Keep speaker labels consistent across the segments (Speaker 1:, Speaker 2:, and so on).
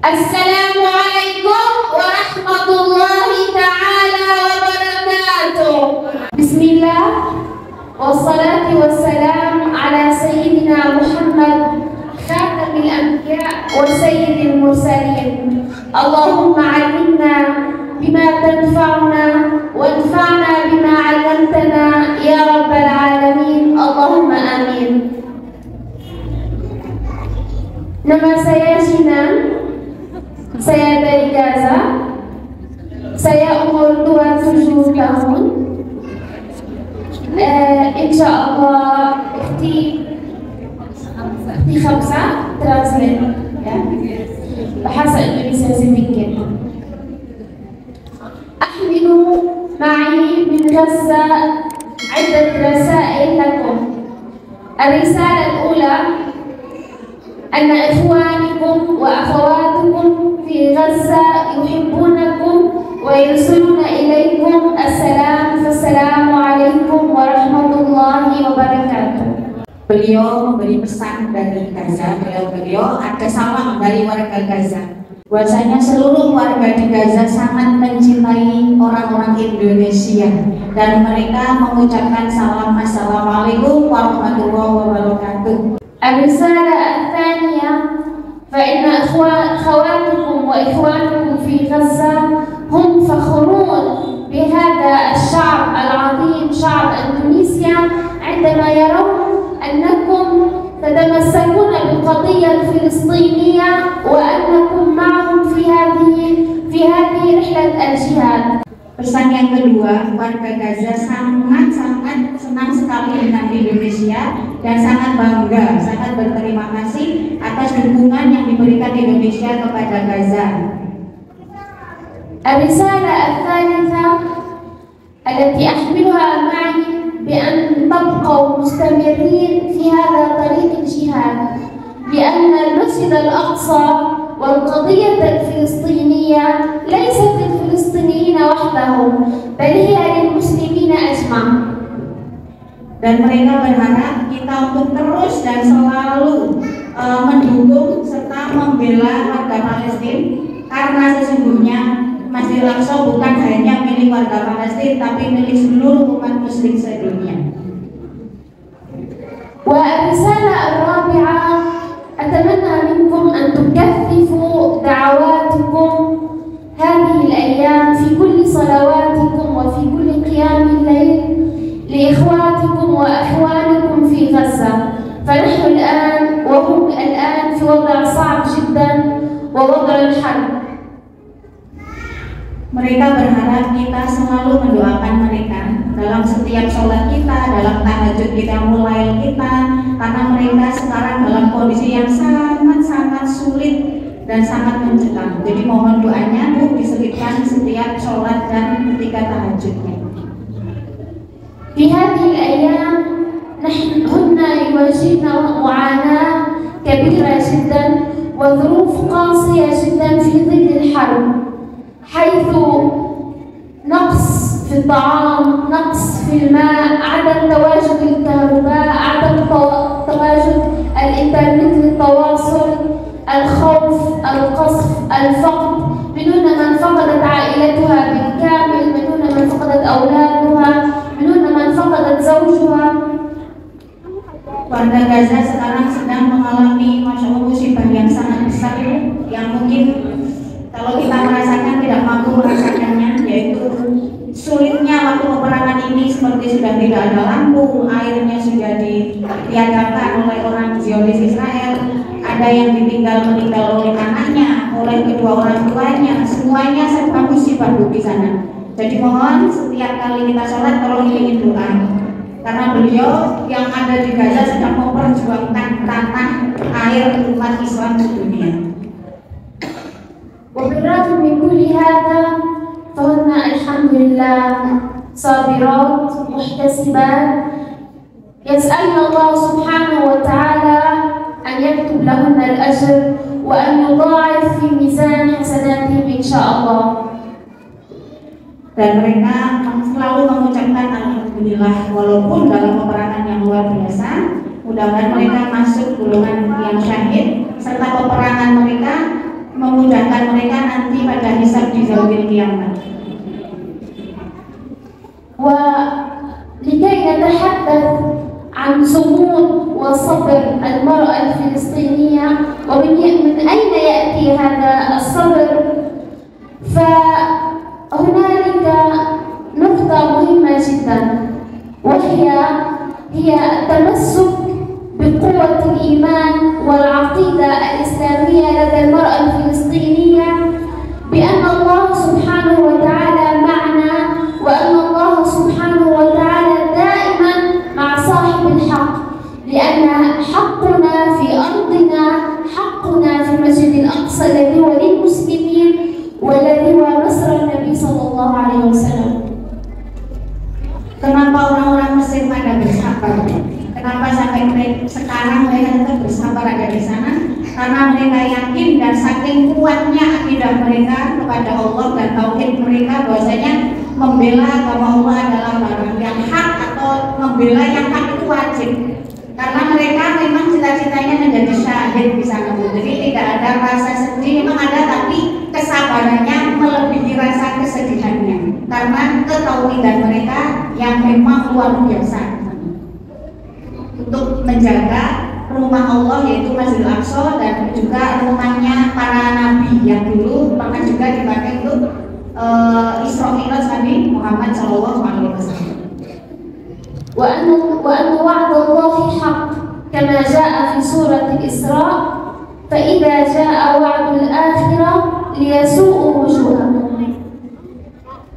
Speaker 1: Assalamualaikum warahmatullahi ta'ala wabarakatuh. Bismillah, wassalatu wassalam ala sayyidina Muhammad khatamil anbiya wa sayyidil mursalin. Allahumma 'allimna bima tanfa'una wanfa'na bima 'allamtana ya rabbal alamin. Allahumma amin. Nama saya Shina. Saya dari Gaza. Saya umur 27 tahun. Insya Allah اختي خمسة ترانسليت bahasa Indonesia sedikit. أحمل معي من غزة عدة رسائل لكم. الرسالة الأولى أن إخوانكم وأخواتكم في غزة يحبونكم ويرسلون إليكم السلام. فالسلام عليكم ورحمة الله وبركاته.
Speaker 2: Beliau memberi pesan dari Gaza. Beliau ada salam dari warga Gaza. Bahwasanya seluruh warga di Gaza sangat mencintai orang-orang Indonesia dan mereka mengucapkan salam. Assalamualaikum warahmatullahi wabarakatuh.
Speaker 1: الرسالة الثانية فإن أخواتكم وإخوانكم في غزة هم فخورون بهذا الشعب العظيم شعب إندونيسيا عندما يرون أنكم تتمسكون بالقضية الفلسطينية وأنكم معهم في هذه رحلة الجهاد.
Speaker 2: Pesan yang kedua, warga Gaza sangat-sangat senang sekali dengan Indonesia dan sangat bangga, sangat berterima kasih atas dukungan yang diberikan Indonesia kepada Gaza.
Speaker 1: الرسالة الثالثة التي أحملها معي بأن تبقوا مستمرين في هذا طريق الجهاد، لأن المسجد الأقصى والقضية الفلسطينية ليست للفلسطينيين وحدهم بل هي للمسلمين أجمع.
Speaker 2: Dan mereka berharap kita untuk terus dan selalu mendukung serta membela warga Palestina, karena sesungguhnya Masjid Al-Aqsa bukan hanya milik warga Palestina tapi milik seluruh umat muslim sedunia.
Speaker 1: والرسالة الرابعة أتمنى منكم أن تكثفوا دعواتكم هذه الأيام في كل صلواتكم وفي كل قيام الليل لإخواتكم وأخوانكم في غزة، فنحن الآن وهم الآن في وضع صعب جدا ووضع الحرب.
Speaker 2: Mereka berharap kita selalu mendoakan mereka dalam setiap sholat kita, dalam tahajud kita, mulai kita, karena mereka sekarang dalam kondisi yang sangat-sangat sulit dan sangat mencekam. Jadi mohon doanya Bu diselipkan setiap sholat dan ketika tahajudnya.
Speaker 1: في هذه الأيام هن يواجهن معاناة كبيرة جدا وظروف قاسية جدا في ظل الحرب، حيث نقص في الطعام، نقص في الماء، عدم تواجد الكهرباء، عدم تواجد الإنترنت للتواصل، الخوف، القصف، الفقد، من هنا من فقدت عائلتها بالكامل، من هنا من فقدت أولادها، من هنا من فقدت زوجها.
Speaker 2: Warga Gaza sekarang sedang mengalami musibah yang sangat besar, yang mungkin kalau kita merasakan tidak mampu merasakannya, yaitu sulitnya waktu peperangan ini, seperti sudah tidak ada lampu, airnya sudah ditiadakan oleh orang Zionis Israel, ada yang meninggal oleh anaknya, oleh kedua orang tuanya, semuanya serba musibah di sana. Jadi mohon setiap kali kita sholat tolong iringi doa, karena beliau yang ada di Gaza sedang memperjuangkan tanah air umat Islam di dunia.
Speaker 1: وبالرغم من كل هذا فهن الحمد لله صابرات محتسبات يسألن الله سبحانه وتعالى أن يكتب لهن الأجر وأن يضاعف في ميزان حسناتهم إن شاء الله.
Speaker 2: Dan mereka selalu mengucapkan alhamdulillah walaupun dalam peperangan yang luar biasa. Mudah-mudahan mereka masuk golongan yang syahid, serta peperangan mereka memudahkan mereka nanti pada hisab di yaumil kiamat.
Speaker 1: ولكي نتحدث عن صمود وصبر المرأة الفلسطينية ومن أين يأتي هذا الصبر، فهنالك نقطة مهمة جدا، وهي التمسك بقوة الإيمان والعقيدة الإسلامية لدى المرأة الفلسطينية بأن الله سبحانه وتعالى معنا، وأن الله سبحانه وتعالى دائما مع صاحب الحق، لأن حقنا في أرضنا، حقنا في المسجد الأقصى الذي هو للمسلمين والذي هو نصر النبي صلى الله عليه وسلم.
Speaker 2: Kenapa orang-orang Mesir pada bersabar? Kenapa sampai sekarang mereka tetap bersabar ada di sana? Karena mereka yakin dan saking kuatnya akidah mereka kepada Allah dan tauhid mereka bahwasanya membela agama Allah adalah barang yang hak atau membela yang hak itu wajib. Karena mereka memang cita-citanya menjadi syahid di sana. Jadi tidak ada rasa sedih, memang ada, tapi kesabarannya melebihi rasa kesedihannya. Karena ketauhidan mereka yang memang luar biasa untuk menjaga rumah Allah yaitu Masjidil Aqsa dan juga rumahnya para nabi yang dulu pernah juga dipakai untuk Isra Mi'raj Nabi Muhammad SAW.
Speaker 1: وأن وعد الله حق كما جاء في سورة الإسراء فإذا جاء وعد الآخرة ليسوءوا وجوههم.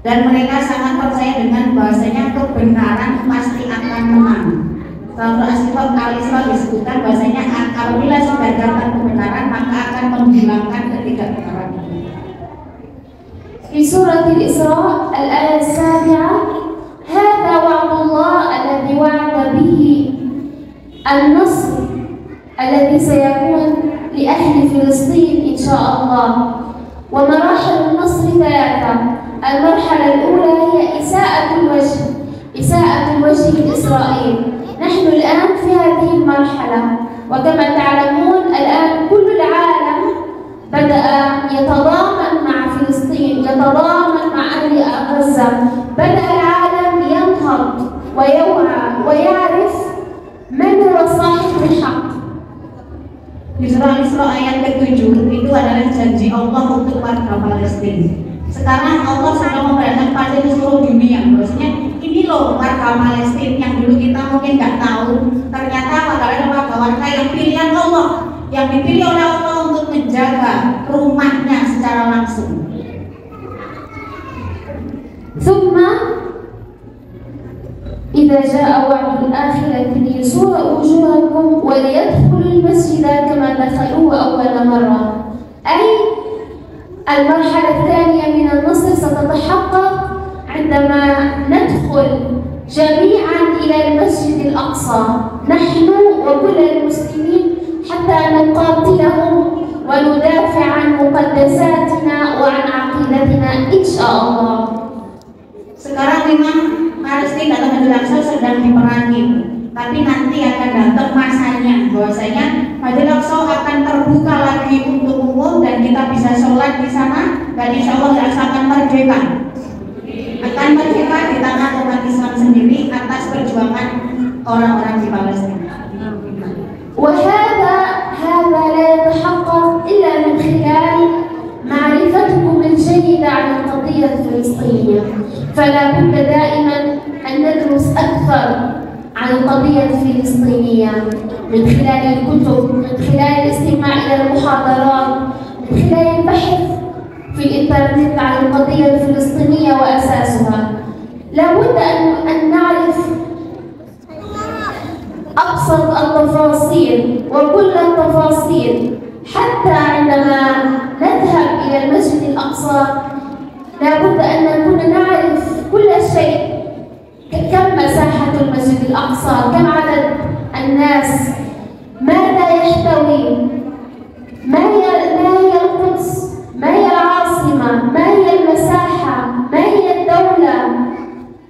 Speaker 2: Dan mereka sangat percaya dengan bahwasanya kebenaran pasti akan menang. Kalau Al-Isra disebutkan bahwasanya apabila sudah datang kebenaran maka akan menghilangkan ketidakbenaran.
Speaker 1: في سورة الإسراء الآية 7 هذا وعد الله الذي وعد به النصر الذي سيكون لأهل فلسطين إن شاء الله. ومراحل النصر 3. المرحلة الأولى هي إساءة الوجه لإسرائيل. نحن الآن في هذه المرحلة، وكما تعلمون الآن كل العالم بدأ يتضامن مع فلسطين، يتضامن مع أهل غزة. بدأ العالم ينهض ويوعى ويعرف من هو صاحب الحق.
Speaker 2: Di surah Al-Isra ayat ke-7 itu adalah janji Allah untuk warga Palestina. Sekarang Allah sedang memperlihatkan pada seluruh dunia, maksudnya ini loh warga Palestina yang dulu kita mungkin nggak tahu, ternyata adalah warga-warga yang pilihan Allah, yang dipilih oleh Allah untuk menjaga rumahnya secara langsung.
Speaker 1: ثم إذا جاء وعد الآخرة ليسوء وجوهكم وليدخلوا المسجد كما دخلوه أول مرة، أي المرحلة الثانية من النصر ستتحقق عندما ندخل جميعا إلى المسجد الأقصى نحن وكل المسلمين حتى نقاتلهم وندافع عن مقدساتنا وعن عقيدتنا إن شاء الله.
Speaker 2: Sekarang memang Palestina atau Masjidil Aqsa sedang diperangi, tapi nanti akan datang masanya bahwasanya Masjidil Aqsa akan terbuka lagi untuk umum dan kita bisa sholat di sana, dan insya Allah Al-Aqsa akan merdeka di tangan umat Islam sendiri atas perjuangan orang-orang di Palestina.
Speaker 1: وهذا لا يتحقق إلا من خلال معرفتكم الجيدة عن القضية الفلسطينية، فلا بد دائما أن ندرس أكثر عن القضية الفلسطينية من خلال الكتب، من خلال الاستماع إلى المحاضرات، من خلال البحث في الإنترنت عن القضية الفلسطينية وأساسها. لا بد أن نعرف أبسط التفاصيل وكل التفاصيل، حتى عندما نذهب إلى المسجد الأقصى لا بد أن نكون نعرف كل شيء. كم مساحة المسجد الأقصى، كم عدد الناس، ماذا يحتوي، ما هي القدس، ما هي العاصمة، ما هي المساحة، ما هي الدولة،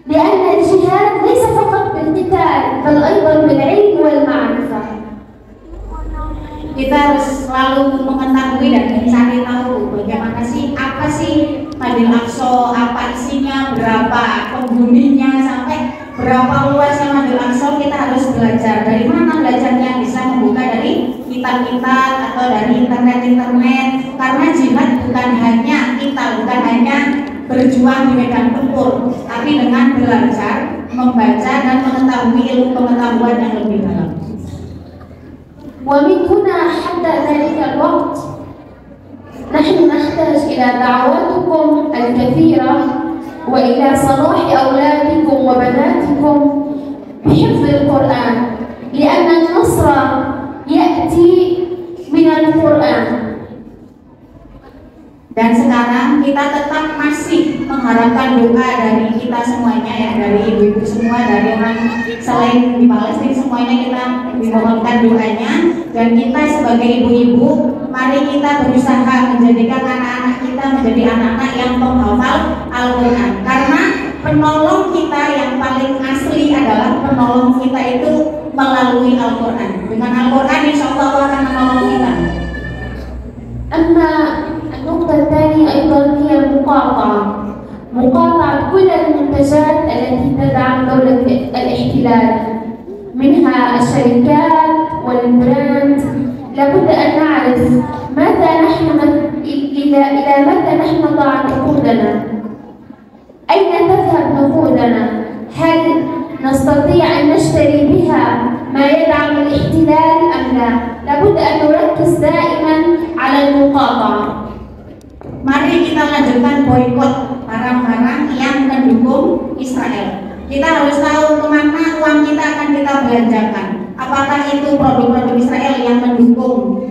Speaker 1: لأن الجهاد ليس فقط بالقتال بل أيضا بالعلم والمعرفة.
Speaker 2: Kita harus selalu mengetahui dan mencari tahu seberapa luasnya Masjidil Aqsa kita harus belajar. Dari mana belajarnya? Bisa membuka dari kitab-kitab atau dari internet. Karena jihad bukan hanya kita, bukan hanya berjuang di medan tempur, tapi dengan belajar, membaca dan mengetahui ilmu pengetahuan yang lebih dalam.
Speaker 1: ومن هنا حتى ذلك الوقت نحن نحتاج إلى دعواتكم الكثيرة وإلى صلاح أولادكم وبناتكم بحفظ القرآن، لأن النصر يأتي من القرآن.
Speaker 2: Dan sekarang kita tetap masih mengharapkan doa dari kita semuanya, ya, dari ibu-ibu semua, dari orang selain di Palestina semuanya kita dimohonkan doanya. Dan kita sebagai ibu-ibu, mari kita berusaha menjadikan anak-anak kita menjadi anak-anak yang penghafal Al-Quran. Karena penolong kita yang paling asli adalah penolong kita itu melalui Al-Quran. Dengan Al-Quran insya Allah akan menolong kita.
Speaker 1: أما النقطة الثانية أيضا هي مقاطعة كل المنتجات التي تدعم دولة الاحتلال، منها الشركات والبراند. لابد أن نعرف إلى متى نحن نضع نقودنا، أين تذهب نقودنا، هل نستطيع أن نشتري بها ما يدعم الاحتلال أم لا؟ لابد أن نركز دائما على المقاطعة.
Speaker 2: Mari kita lanjutkan boikot barang-barang yang mendukung Israel. Kita harus tahu kemana uang kita akan kita belanjakan. Apakah itu produk-produk Israel yang mendukung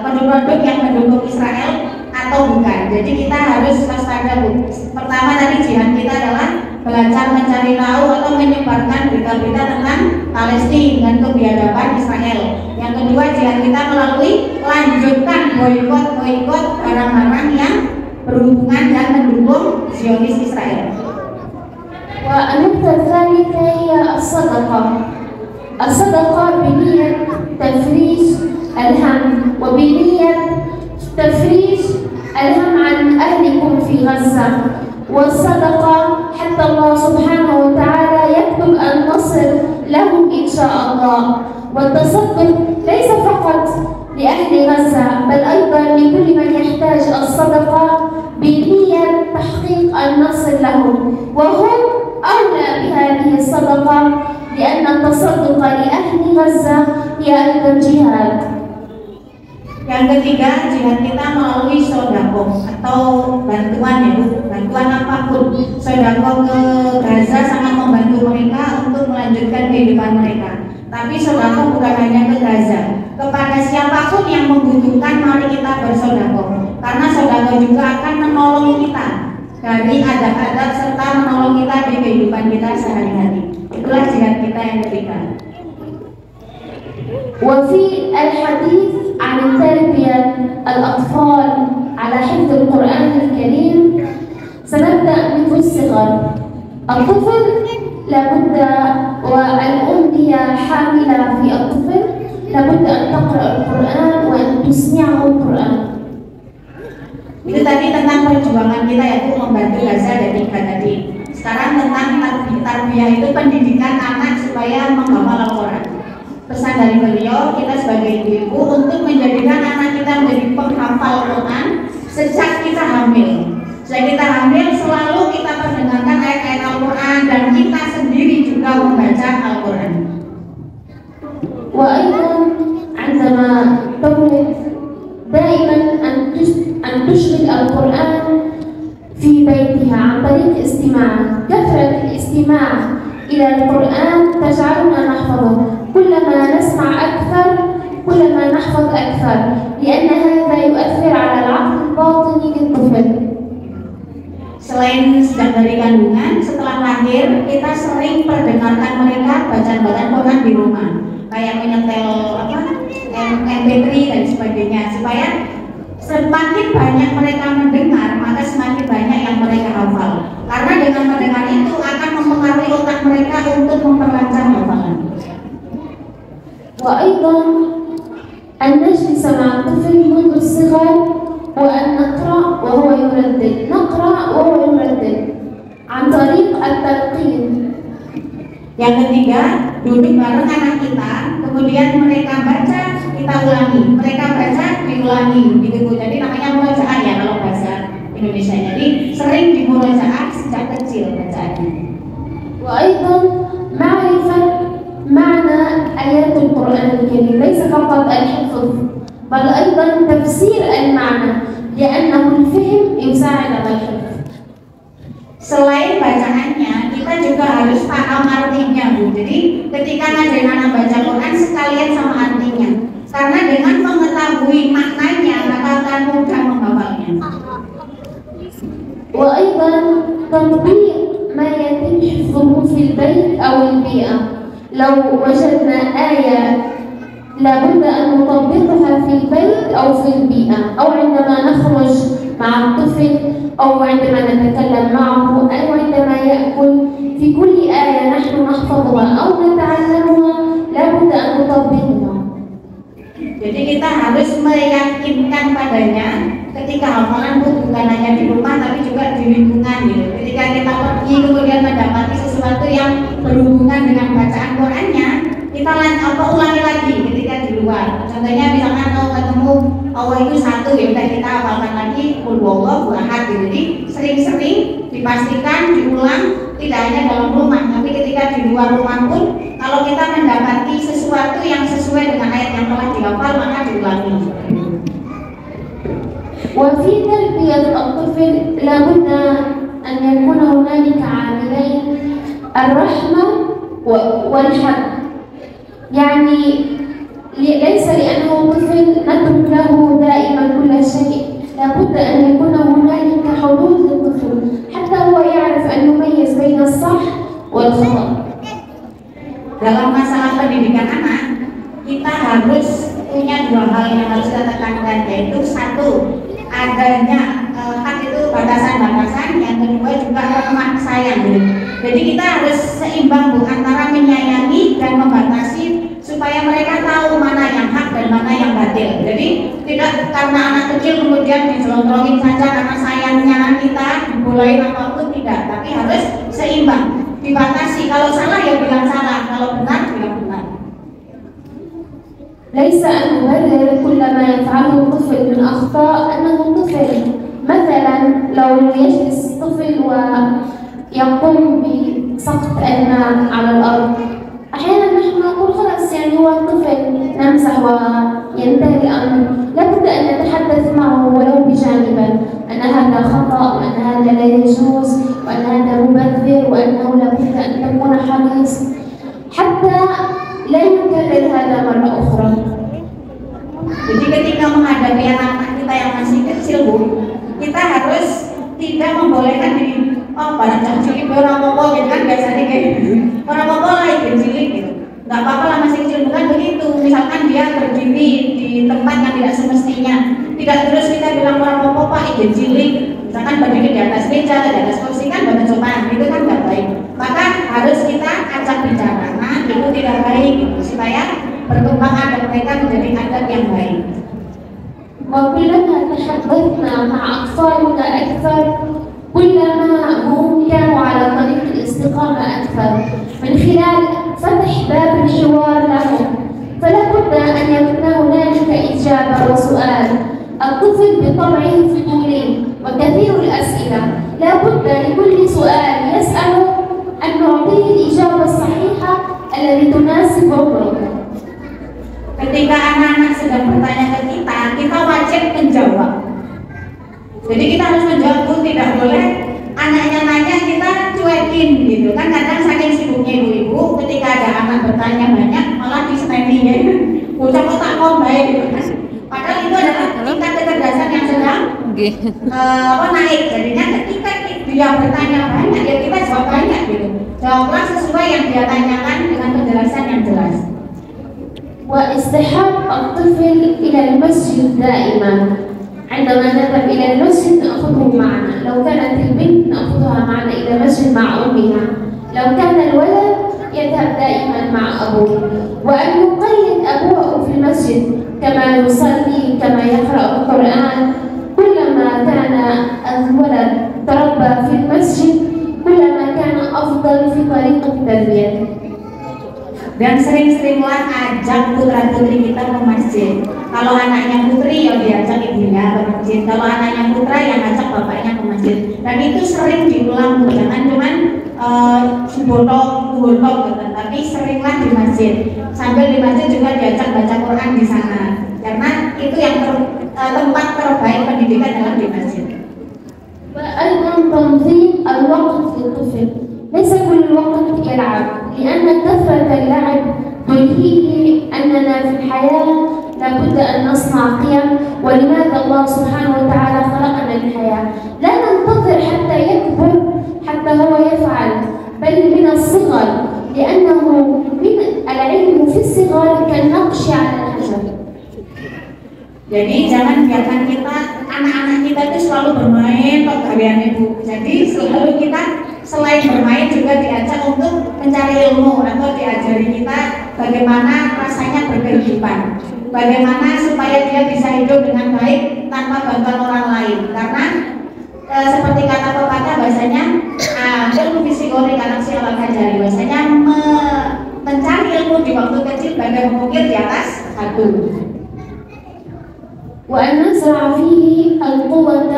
Speaker 2: produk-produk yang mendukung Israel atau bukan? Jadi kita harus waspada. Pertama tadi jihad kita adalah belajar mencari tahu atau menyebarkan berita-berita tentang Palestina dan kebiadaban Israel. Yang kedua, jihad kita melalui lanjutkan boikot barang-barang yang berhubungan dan mendukung Zionis Israel.
Speaker 1: والنقطة الثالثة هي الصدقة بنية تفريج الهم وبنية تفريج الهم عن أهلكم في غزة، والصدقة حتى الله سبحانه وتعالى يكتب النصر لهم إن شاء الله. والتصدق ليس فقط لأهل غزة بل أيضا لكل من يحتاج الصدقة بنية تحقيق النصر لهم، وهم أولى بهذه الصدقة لأن التصدق لأهل غزة هي أيضا جهاد.
Speaker 2: Yang ketiga, jihad kita melalui sodako atau bantuan, ya, bantuan apapun. Sodako ke Gaza sangat membantu mereka untuk melanjutkan kehidupan mereka. Tapi sodako bukan hanya ke Gaza, kepada siapapun yang membutuhkan mari kita bersodako. Karena sodako juga akan menolong kita dari adab-adab serta menolong kita di kehidupan kita sehari-hari. Itulah jihad kita yang ketiga.
Speaker 1: وفي الحديث عن تربية الأطفال على حفظ القرآن الكريم سنبدأ منذ الصغر. الطفل لابد والأم هي حاملة في الطفل لابد أن تقرأ القرآن وأن تسمعه القرآن.
Speaker 2: Itu tadi tentang perjuangan kita yaitu membantu Gaza dan Iqbal tadi. Sekarang tentang tarbiyah itu pendidikan anak supaya menghafal Al-Quran. Pesan dari beliau, kita sebagai ibu untuk menjadikan anak kita menjadi penghafal Quran sejak kita hamil. Sejak kita hamil selalu kita mendengarkan ayat-ayat Al-Quran dan kita sendiri juga membaca Al-Quran.
Speaker 1: وأيضا عندما تولد دائما أن تشغل القرآن في بيتها عن طريق الاستماع. كثرة الاستماع إلى القرآن تجعلنا نحفظه. كلما نسمع أكثر كلما نحفظ أكثر، لأن هذا يؤثر على العقل الباطني للطفل.
Speaker 2: Selain sejak dari kandungan, setelah lahir kita sering perdengarkan mereka bacaan-bacaan Quran di rumah, kayak menyetel MP3 dan sebagainya, supaya semakin banyak mereka mendengar maka semakin banyak yang mereka hafal. Karena dengan mendengar itu akan mempengaruhi otak mereka untuk memperlancar hafalan.
Speaker 1: وأيضا أن نجلس مع الطفل منذ الصغر وأن نقرأ وهو يردد، نقرأ وهو يردد عن طريق التلقين.
Speaker 2: Yang ketiga, duduk bareng anak kita, kemudian mereka baca, kita ulangi, mereka baca, diulangi, gitu. Jadi namanya murojaah ya kalau bahasa Indonesia. Jadi sering dimurojaah sejak kecil bacaannya.
Speaker 1: وأيضا معرفة معنى آيات القرآن الكريم ليس فقط الحفظ بل أيضا تفسير المعنى لأنه الفهم يساعد على الحفظ.
Speaker 2: Selain bacaannya, kita juga harus paham artinya, Bu. Jadi ketika ngajarin anak baca Quran sekalian sama artinya. Karena dengan mengetahui maknanya maka akan mudah menghafalnya.
Speaker 1: وأيضا تطبيق ما يتم حفظه في البيت أو البيئة. لو وجدنا آية لابد أن نطبقها في البيت أو في البيئة أو عندما نخرج مع الطفل أو عندما نتكلم معه أو عندما يأكل. في كل آية نحن نحفظها أو نتعلمها لابد أن نطبقها.
Speaker 2: Jadi kita harus meyakinkan padanya ketika hafalan itu bukan hanya di rumah tapi juga di lingkungan gitu. Ketika kita pergi kemudian mendapati sesuatu yang berhubungan dengan bacaan Qurannya, kita ulangi lagi ketika di luar. Contohnya misalkan ketemu Allah itu satu, ya udah kita hafalkan lagi qul huwallahu ahad gitu. Jadi sering-sering dipastikan diulang, tidak hanya dalam rumah tapi ketika di luar rumah pun kalau kita mendapati sesuatu yang sesuai dengan ayat yang telah dihafal maka diulangi.
Speaker 1: وفي تربية الطفل لابد أن يكون هنالك عاملين الرحمة والحب. يعني ليس لأنه طفل نترك له دائما كل شيء، لابد أن يكون هنالك حدود للطفل حتى هو يعرف أن يميز بين الصح والخطأ.
Speaker 2: Dalam masalah pendidikan anak, kita harus punya dua hal yang harus kita tekankan, yaitu satu, adanya hak itu batasan-batasan, yang kedua juga rahmat sayang. Jadi kita harus seimbang Bu antara menyayangi dan membatasi supaya mereka tahu mana yang hak dan mana yang batil. Jadi tidak karena anak kecil kemudian dijelontrongin saja karena sayangnya kita dibolehin apapun, tidak, tapi harus seimbang, dibatasi. Kalau salah ya bilang salah, kalau benar bilang benar.
Speaker 1: ليس أن نبرر كل ما يفعله الطفل من أخطاء أنه طفل. مثلا لو يجلس طفل ويقوم بسقط الماء على الأرض، أحيانا نحن نقول خلاص يعني هو طفل نمزح وينتهي الأمر. لابد أن نتحدث معه ولو بجانبا أن هذا خطأ وأن هذا لا يجوز وأن هذا مبذر وأنه لابد أن تكون حريص حتى لا يكرر هذا مرة أخرى.
Speaker 2: Jadi ketika menghadapi anak-anak kita yang masih kecil Bu, kita harus tidak membolehkan diri, oh barang cilik orang apa gitu kan, biasanya kayak orang apa lah itu cilik gitu. Nggak apa-apa lah masih kecil, bukan begitu. Misalkan dia berdiri di tempat yang tidak semestinya, tidak terus kita bilang orang apa Pak itu cilik. Misalkan berdiri di atas meja atau di atas kursi kan berkecupan, itu kan nggak baik. Maka harus kita ajak bicara, nah itu tidak baik gitu, supaya berkembang adab mereka menjadi adab yang baik.
Speaker 1: وكلما تحدثنا مع أطفالنا أكثر كلما هم كانوا على طريق الاستقامة أكثر من خلال فتح باب الحوار لهم. فلا بد أن يكون هنالك إجابة وسؤال. الطفل بطبعه فضولي وكثير الأسئلة، لا بد لكل سؤال يسأله أن نعطيه الإجابة الصحيحة التي تناسب عمره.
Speaker 2: Ketika anak-anak sedang bertanya ke kita, kita wajib menjawab. Jadi kita harus menjawab, tidak boleh anaknya nanya kita cuekin gitu kan. Kadang saking sibuknya ibu-ibu, ketika ada anak bertanya banyak malah disnaping ya, bocah kok tak mau baik gitu kan. Padahal itu adalah tingkat kecerdasan yang sedang naik. Jadinya ketika dia bertanya banyak, ya kita jawab banyak gitu. Jawablah sesuai yang dia tanyakan dengan penjelasan yang jelas.
Speaker 1: واصطحاب الطفل إلى المسجد دائما. عندما نذهب إلى المسجد نأخذه معنا. لو كانت البنت نأخذها معنا إلى المسجد مع أمها. لو كان الولد يذهب دائما مع أبوه. وأن نقيد أبوه في المسجد كما يصلي كما يقرأ القرآن. كلما كان الولد تربى في المسجد كلما كان أفضل في طريقة تربيته.
Speaker 2: Dan sering-seringlah ajak putra-putri kita ke masjid. Kalau anaknya putri ya diajak ibunya ke masjid. Kalau anaknya putra yang ngajak bapaknya ke masjid. Dan itu sering diulang, jangan cuman sebotong gitu, tapi seringlah di masjid. Sambil di masjid juga diajak baca Quran di sana. Karena itu yang tempat terbaik pendidikan adalah di masjid.
Speaker 1: وأيضا تنظيم الوقت للطفل، ليس كل الوقت يلعب، لأن كثرة اللعب تلهيه أننا في الحياة لابد أن نصنع قيم، ولماذا الله سبحانه وتعالى خلقنا للحياة. لا ننتظر حتى يكبر حتى هو يفعل، بل من الصغر، لأنه من العلم في الصغر كالنقش على الحجر.
Speaker 2: Jadi jangan biarkan kita, anak-anak kita itu selalu bermain kok kalian ibu. Jadi selalu kita selain bermain juga diajak untuk mencari ilmu, atau diajari kita bagaimana rasanya berkehidupan, bagaimana supaya dia bisa hidup dengan baik tanpa bantuan orang lain. Karena seperti kata pepatah bahasanya, ilmu psikologi anak siapa kajari, bahasanya mencari ilmu di waktu kecil bagai mengukir di atas batu.
Speaker 1: وأن نزرع فيه القوة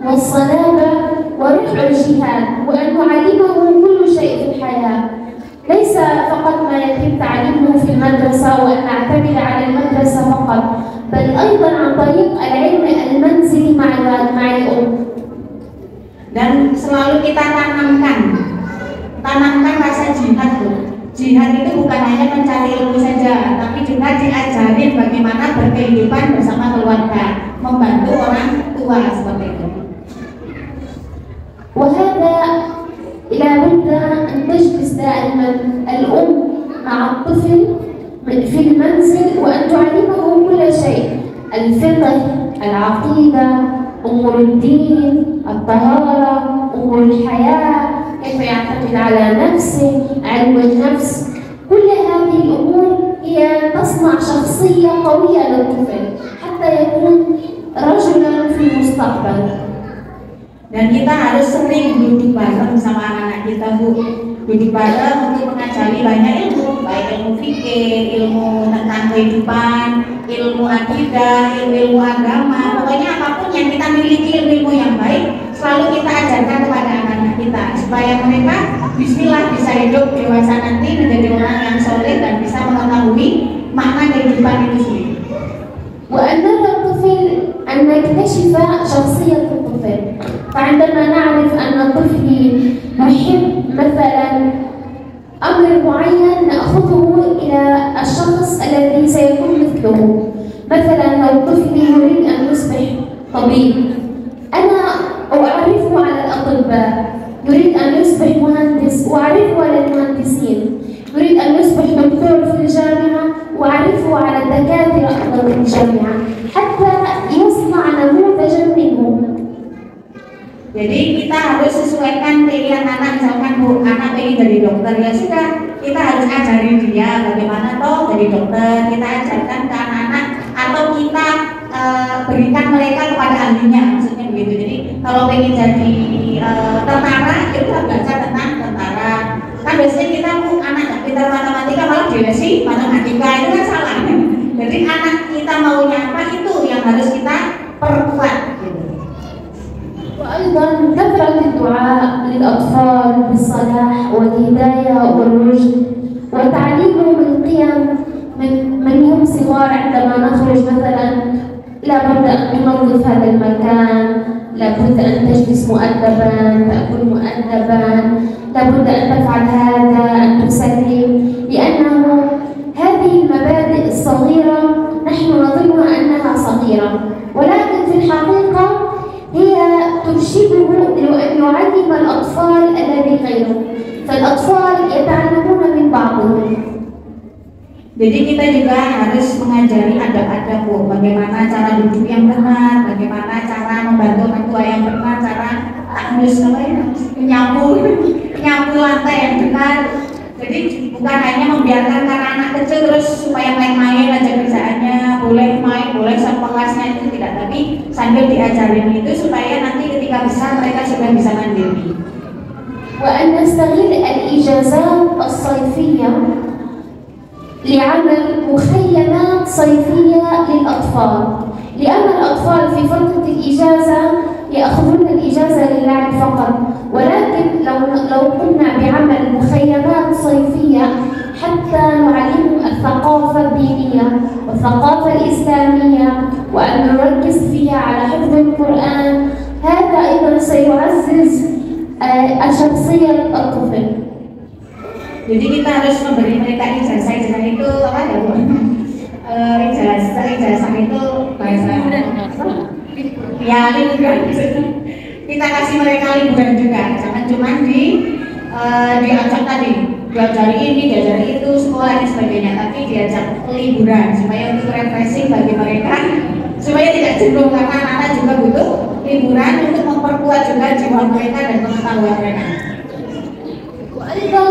Speaker 1: والصلابة وروح الجهاد، وأن نعلمه كل شيء في الحياة، ليس فقط ما يتم تعليمه في المدرسة وأن نعتمد على المدرسة فقط، بل أيضا عن طريق العلم المنزلي مع الأم.
Speaker 2: Dan selalu kita tanamkan rasa jihad tuh. Jihad itu bukan hanya mencari ilmu saja, tapi juga diajarin bagaimana berkehidupan bersama keluarga, membantu orang tua seperti itu.
Speaker 1: وهذا لابد أن تجلس دائما الأم مع الطفل في المنزل وأن تعلمه كل شيء، الفقه، العقيدة، أمور الدين، الطهارة، أمور الحياة، كيف يعتمد على نفسه، علم النفس. كل هذه الأمور هي تصنع شخصية قوية للطفل حتى يكون رجلا في المستقبل.
Speaker 2: Dan kita harus sering duduk bareng sama anak-anak kita, Bu. Duduk bareng untuk mengajari banyak ilmu, baik ilmu fikih, ilmu tentang kehidupan, ilmu akidah, ilmu agama. Pokoknya apapun yang kita miliki, ilmu yang baik selalu kita ajarkan kepada anak-anak kita, supaya mereka bismillah bisa hidup dewasa nanti menjadi orang yang soleh dan bisa mengetahui makna kehidupan itu sendiri.
Speaker 1: وأن نرى الطفل أن نكتشف شخصية الطفل، فعندما نعرف أن الطفل يحب مثلا أمر معين نأخذه إلى الشخص الذي سيكون مثله. مثلا لو طفلي يريد أن يصبح طبيب، أنا أعرفه على الأطباء. يريد أن يصبح مهندس، أعرفه على المهندسين. يريد أن يصبح دكتور في الجامعة، وأعرفه على الدكاترة أيضا في الجامعة، حتى يصنع نموذجا منهم.
Speaker 2: Jadi kita harus sesuaikan pilihan anak. Misalkan Bu, anak pengen jadi dokter, ya sudah, kita harus ajarin dia bagaimana toh jadi dokter. Kita ajarkan ke anak-anak, atau kita berikan mereka kepada ahlinya, maksudnya begitu. Jadi kalau pengen jadi tentara, kita baca tentang tentara. Kan biasanya kita anak yang pintar matematika malah dilesi matematika, itu kan salah. Jadi anak kita maunya apa, itu yang harus kita perkuat.
Speaker 1: وأيضا كثرة الدعاء للأطفال بالصلاح والهداية والرشد، وتعليمهم القيم من هم صغار. عندما نخرج مثلا لابد أن ننظف هذا المكان، لابد أن تجلس مؤدبا، تأكل مؤدبا، لابد أن تفعل هذا، أن تسلم، لأنه هذه المبادئ الصغيرة نحن نظنها أنها صغيرة، ولكن في الحقيقة هي ترشده لأن يعلم الأطفال الذي غيره، فالأطفال يتعلمون من بعضهم.
Speaker 2: Jadi kita juga harus mengajari adab-adab, Bu, bagaimana cara duduk yang benar, bagaimana cara membantu orang tua yang benar, cara menyapu lantai yang benar. Jadi bukan hanya membiarkan karena anak kecil terus supaya main-main aja kerjaannya, boleh main, boleh sepuasnya, itu tidak, tapi sambil diajarin itu supaya nanti ketika besar mereka sudah bisa mandiri.
Speaker 1: وأن نستغل الإجازات الصيفية لعمل مخيمات صيفية للأطفال، لأن الأطفال في فترة الإجازة يأخذون الإجازة للعب فقط، ولكن لو قمنا بعمل مخيمات صيفية حتى نعلمهم الثقافة الدينية والثقافة الإسلامية وأن نركز فيها على حفظ القرآن، هذا أيضا سيعزز شخصية الطفل.
Speaker 2: Jadi kita harus memberi mereka ijazah itu apa ya Bu? Ijazah itu bahasa ya liburan. Kita kasih mereka liburan juga, jangan cuma diajak tadi diajari ini, diajari itu, sekolah dan sebagainya, tapi diajak liburan supaya untuk refreshing bagi mereka, supaya tidak jenuh karena anak-anak juga butuh liburan untuk memperkuat juga jiwa mereka dan pengetahuan mereka.
Speaker 1: وأيضا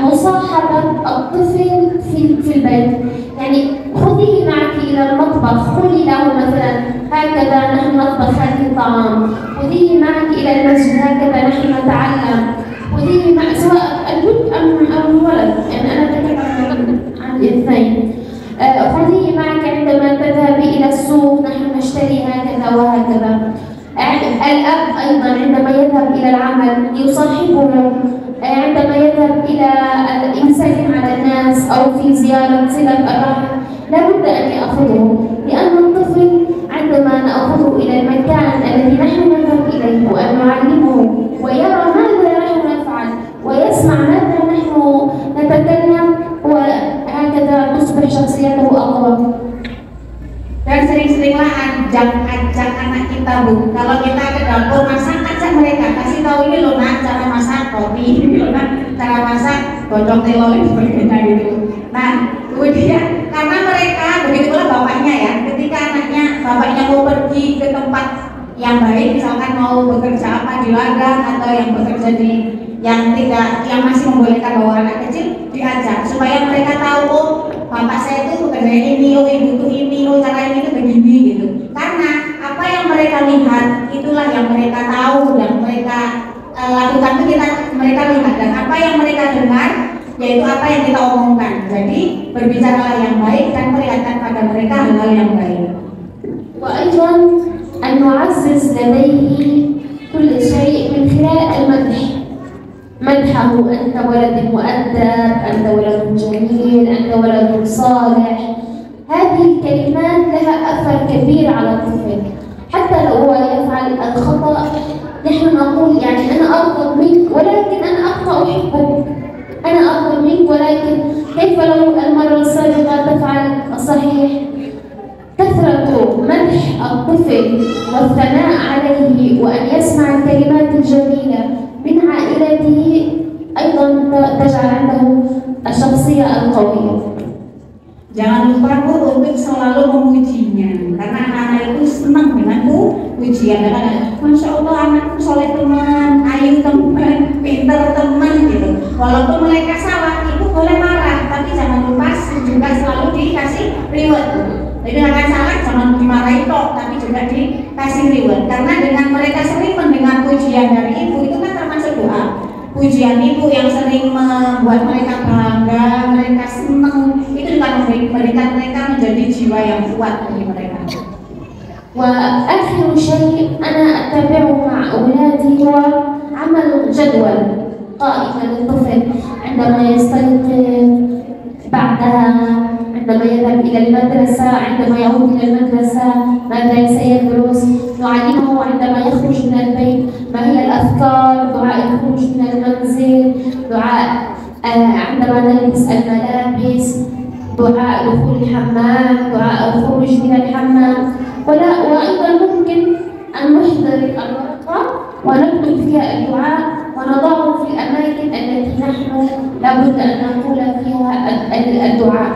Speaker 1: مصاحبة الطفل في البيت، يعني خذيه معك إلى المطبخ، قولي له مثلا هكذا نحن نطبخ هذه الطعام، خذيه معك إلى المسجد هكذا نحن نتعلم، خذيه مع سواء البنت أم الولد، يعني أنا أتكلم عن الاثنين، خذيه معك عندما تذهبي إلى السوق نحن نشتري هكذا وهكذا. الأب أيضا عندما يذهب إلى العمل يصاحبه، عندما يذهب إلى يسلم على الناس أو في زيارة صلة الرحم لابد أن يأخذه، لأن الطفل عندما نأخذه إلى المكان الذي نحن نذهب إليه وأن نعلمه ويرى ماذا نحن نفعل ويسمع ماذا نحن نتكلم، وهكذا تصبح شخصيته أقوى.
Speaker 2: Dan sering-seringlah ajak anak kita Bu, kalau kita ke dapur masak, ajak mereka, kasih tahu ini loh nak cara masak kopi, ini loh nak cara masak godong telur dan sebagainya gitu. Nah kemudian karena mereka begitu pula bapaknya ya, ketika bapaknya mau pergi ke tempat yang baik, misalkan mau bekerja apa di ladang atau yang bekerja di yang masih membolehkan bawa anak kecil, diajak supaya mereka tahu oh bapak saya itu bekerja ini, oh ibu tuh ini, oh cara ini itu begini gitu. Karena apa yang mereka lihat itulah yang mereka tahu, yang mereka lakukan itu mereka lihat, dan apa yang mereka dengar yaitu apa yang kita omongkan. Jadi berbicaralah yang baik dan perlihatkan pada mereka hal-hal yang baik.
Speaker 1: وأيضا أن نعزز لديه كل شيء من خلال المدح، مدحه أنت ولد مؤدب، أنت ولد جميل، أنت ولد صالح. هذه الكلمات لها أثر كبير على الطفل، حتى لو هو يفعل الخطأ نحن نقول يعني أنا أفضل منك ولكن أنا أخطأ أحبك، أنا أفضل منك ولكن كيف لو المرة السابقة تفعل الصحيح. كثرة مدح الطفل والثناء عليه وأن يسمع الكلمات الجميلة من عائلته أيضا تجعل عنده الشخصية القوية.
Speaker 2: Jangan lupa Bu untuk selalu memujinya, karena anak-anak itu senang dengan pujian. Karena Masya Allah anakku soleh teman, ayu teman, pintar teman gitu. Walaupun mereka salah, ibu boleh marah, tapi jangan lupa juga selalu dikasih reward. Jadi akan salah jangan dimarahi tok, tapi juga dikasih reward. Karena dengan mereka sering mendengar pujian dari ibu itu kan termasuk doa. Pujian ibu yang sering membuat mereka bangga, mereka senang, itu juga memberikan mereka menjadi jiwa yang kuat bagi mereka.
Speaker 1: وآخر شيء أنا أتبعه مع أولادي هو عمل جدول قائمة للطفل عندما يستيقظ، بعدها عندما يذهب إلى المدرسة، عندما يعود إلى المدرسة ماذا سيدرس، نعلمه عندما يخرج من البيت ما هي الأذكار، دعاء الخروج من المنزل، دعاء عندما نلبس الملابس، دعاء دخول الحمام، دعاء الخروج من الحمام. وأيضا ممكن أن نحضر الورقة ونكتب فيها الدعاء ونضعه في الأماكن التي نحن لابد أن نقول فيها الدعاء.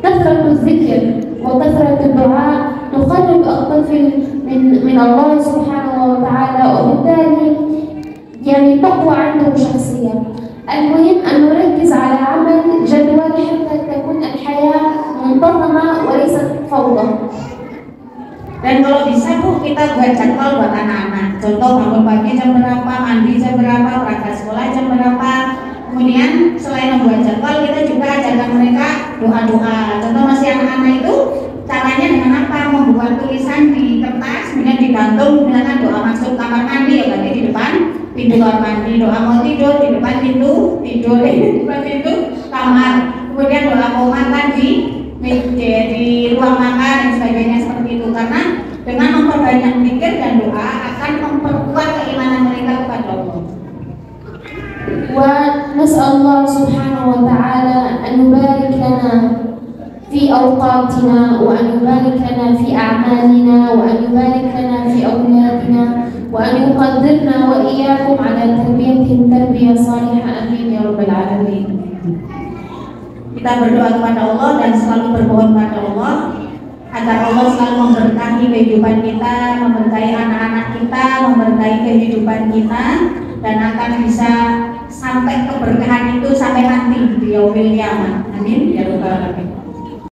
Speaker 1: كثرة الذكر وكثرة الدعاء تقرب الطفل من الله سبحانه وتعالى، وبالتالي يعني تقوى عنده شخصية. المهم أن نركز على عمل جدول حتى تكون الحياة منتظمة وليست فوضى.
Speaker 2: Dan kalau bisa Bu, kita buat jadwal buat anak-anak. Contoh bangun pagi jam berapa, mandi jam berapa, berangkat sekolah jam berapa, Kemudian selain membuat jadwal, kita juga ajarkan mereka doa-doa. Contoh masih anak-anak itu caranya dengan apa? Membuat tulisan di kertas, kemudian digantung, misalkan doa masuk kamar mandi, ya berarti di depan pintu kamar mandi. Doa mau tidur di depan pintu tidur, di depan pintu kamar. Kemudian doa mau makan di ruang makan dan sebagainya seperti itu. Karena dengan memperbanyak zikir dan doa akan memperkuat keimanan mereka kepada Allah.
Speaker 1: ونسأل الله سبحانه وتعالى أن يبارك لنا في أوقاتنا وأن يبارك لنا في أعمالنا وأن يبارك لنا في أولادنا وأن يقدرنا وإياكم على تربيتهم تربية صالحة آمين يا رب العالمين.
Speaker 2: Kita berdoa kepada Allah dan selalu bermohon kepada Allah agar Allah selalu memberkahi kehidupan kita, memberkahi anak-anak kita, memberkahi kehidupan kita, dan akan bisa sampai keberkahan itu sampai nanti di yaumil kiamat. Amin ya rabbal alamin.